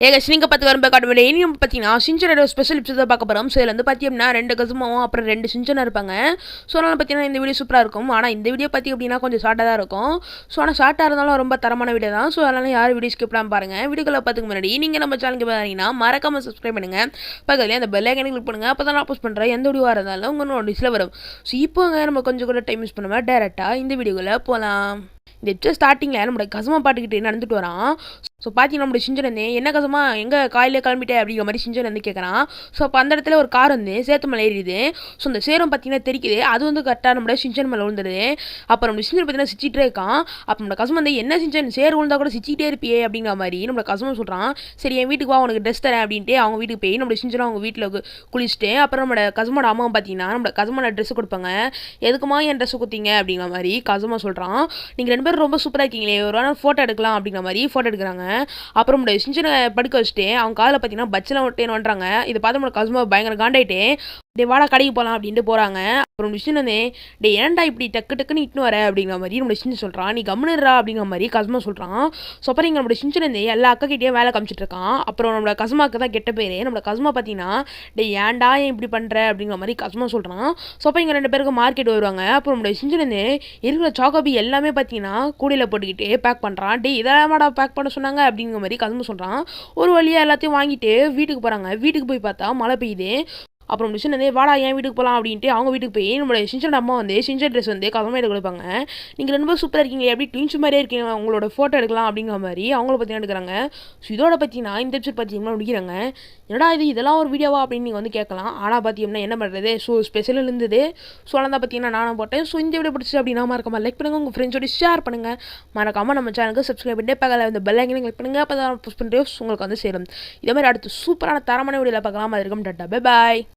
ஏங்க நீங்க பார்த்து வரும் காட்டுவேன் இனியும் பார்த்தீங்கன்னா சிஞ்சனோட ஸ்பெஷல் எபிசோட பார்க்க போகிறோம். ஸோ இதில் வந்து பார்த்தீங்கன்னா 2 கசுமாவும் அப்புறம் 2 சிஞ்சனும் இருப்பாங்க. ஸோ அதனால் பார்த்தீங்கன்னா இந்த வீடியோ சூப்பராக இருக்கும். ஆனால் இந்த வீடியோ பார்த்தி அப்படின்னா கொஞ்சம் ஷார்ட்டாக தான் இருக்கும். ஸோ ஆனால் ஷார்ட்டாக இருந்தாலும் ரொம்ப தரமான வீடியோ தான். ஸோ அதனால் யாரும் வீடியோ ஸ்கிப் பண்ணாமல் பாருங்கள். வீடியோக்குள்ள பார்த்துக்கு முன்னாடி நீங்கள் நம்ம சேனலுக்கு பார்த்தீங்கன்னா மறக்காமல் சப்ஸ்கிரைப் பண்ணுங்கள். பக்கத்துலேயே அந்த பெல் ஐக்கனை கிளிக் பண்ணுங்கள். அப்போ தான் நான் போஸ்ட் பண்ணுறேன் எந்த வீடியோவாக இருந்தாலும் உங்கள் நோட்டீஸில் வரும். ஸோ இப்போங்க நம்ம கொஞ்சம் கூட டைம் யூஸ் பண்ணாமல் டேரெக்டாக இந்த வீடியோக்குள்ளே போகலாம். இந்த எபிசோட் ஸ்டார்டிங்கில் நம்மளோட கசுமா பாட்டுக்கிட்டு நடந்துட்டு வரான். ஸோ பார்த்தீங்கன்னா நம்மளோட சிஞ்சன் என்ன கசமா எங்கே காலையில் கிளம்பிட்டே அப்படிங்கிற மாதிரி சிஞ்சன் வந்து கேட்குறான். ஸோ அப்போ அந்த இடத்துல ஒரு கார் வந்து சேத்து மேலே ஏறிடுது. ஸோ அந்த சேரும் பார்த்தீங்கன்னா தெரிக்குது. அது வந்து கரெக்டாக நம்மளோட சிஞ்சன் மேலே விழுந்துருது. அப்போ நம்ம சிஞ்சன் பார்த்தீங்கன்னா சிச்சிட்டே இருக்கான். அப்போ நம்மளோட கசமா வந்து என்ன சிஞ்சன் சேர் விழுந்தா கூட சிச்சிட்டே இருப்பியே அப்படிங்கிற மாதிரி நம்மளோட கசமா சொல்கிறான். சரி என் வீட்டுக்கு வா உனக்கு ட்ரெஸ் தரேன் அப்படின்ட்டு அவங்க வீட்டுக்கு போய் நம்மளோட சிஞ்சனை அவங்க வீட்டில் குளிச்சுட்டு அப்புறம் நம்மளோட கசமோட அம்மா பார்த்தீங்கன்னா நம்மளோட கசமான ட்ரெஸ் கொடுப்பாங்க. எதுக்குமா என் ட்ரெஸ் கொடுத்தீங்க அப்படிங்கிற மாதிரி கசமா சொல்கிறான். நீங்கள் 2 பேரும் ரொம்ப சூப்பராக இருக்கீங்களே ஒரு வேணா ஃபோட்டோ எடுக்கலாம் அப்படிங்கிற மாதிரி ஃபோட்டோ எடுக்கிறாங்க. அப்புறம் சிஞ்சனை படுக்க வச்சுட்டு அவங்க காலில் பார்த்தீங்கன்னா பச்செல்லாம் விட்டேன்னு வந்துறாங்க. இதை பார்த்து நம்மளோட கசுமா பயங்கர காண்டாயிட்டே டே வாடா கடைக்கு போகலாம் அப்படின்ட்டு போகிறாங்க. அப்புறம் விஷயம் வந்து டே ஏன்டா இப்படி டக்கு டக்குன்னு இட்டுன்னு வர அப்படிங்கிற மாதிரி நம்மளோட சிஞ்சன் சொல்கிறான். நீ கம்முனுறா அப்படிங்கிற மாதிரி கசுமா சொல்கிறான். ஸோ அப்புறம் இங்கே நம்மளோட சிஞ்சன் வந்து எல்லா அக்காக்கிட்டேயும் வேலை காமிச்சிட்டு இருக்கான். அப்புறம் நம்மளோட கசுமாவுக்கு தான் கெட்ட பேர். நம்மளோட கசுமா பார்த்தீங்கன்னா டே ஏன்டா ஏன் இப்படி பண்ணுற அப்படிங்கிற மாதிரி கசுமா சொல்கிறான். ஸோ அப்போ இங்கே 2 பேருக்கு மார்க்கெட் வருவாங்க. அப்புறம் நம்மளோட சிஞ்சன் வந்து இருக்கிற சாக்கோபி எல்லாமே பார்த்தீங்கன்னா கூடையில் போட்டுக்கிட்டு பேக் பண்ணுறான். டே இதெல்லாம் பேக் பண்ண சொன்னாங்க அப்படிங்கிற மாதிரி கசுமா சொல்கிறான். ஒரு வழியாக எல்லாத்தையும் வாங்கிட்டு வீட்டுக்கு போகிறாங்க. வீட்டுக்கு போய் பார்த்தா மழை பெய்யுது. அப்புறம் மிஷின் வந்து வாடா என் வீட்டுக்கு போகலாம் அப்படின்ட்டு அவங்க வீட்டுக்கு போய் நம்மளோட சிஞ்சன் அம்மா வந்து சிஞ்சன் ட்ரெஸ் வந்து கதமாக எடுக்க கொடுப்பாங்க. நீங்கள் ரொம்ப சூப்பராக இருக்கீங்க எப்படி ட்வின்ஸ் மாதிரியே இருக்கீங்க உங்களோட ஃபோட்டோ எடுக்கலாம் அப்படிங்கிற மாதிரி அவங்கள பற்றி எடுக்கிறாங்க. ஸோ இதோட பார்த்தீங்கன்னா இந்த எபிசோட் பார்த்தீங்கன்னா முடிக்கிறாங்க. என்னடா இதெல்லாம் ஒரு வீடியோவா அப்படின்னு நீங்கள் வந்து கேட்கலாம். ஆனால் பார்த்தீங்கன்னா என்ன பண்ணுறது ஸோ ஸ்பெஷல் இருந்தது. ஸோ அதனால் தான் பார்த்தீங்கன்னா நானும் போட்டேன். ஸோ இந்த வீடியோ பிடிச்சி அப்படின்னா மறக்காம லைக் பண்ணுங்கள். உங்கள் ஃப்ரெண்ட்ஸோட ஷேர் பண்ணுங்கள். மறக்காமல் நம்ம சேனலுக்கு சப்ஸ்கிரைப் பண்ணிட்டு பக்கத்தில் இந்த பெல் ஐக்கனை கிளிக் பண்ணுங்கள். அப்போ தான் போஸ்ட் பண்ணுறேன் உங்களுக்கு வந்து சேரும். இதே மாதிரி அடுத்து சூப்பரான தரமான வீடியோவில் பார்க்கலாம். அது இருக்கும் டாட்டா பை பாய்.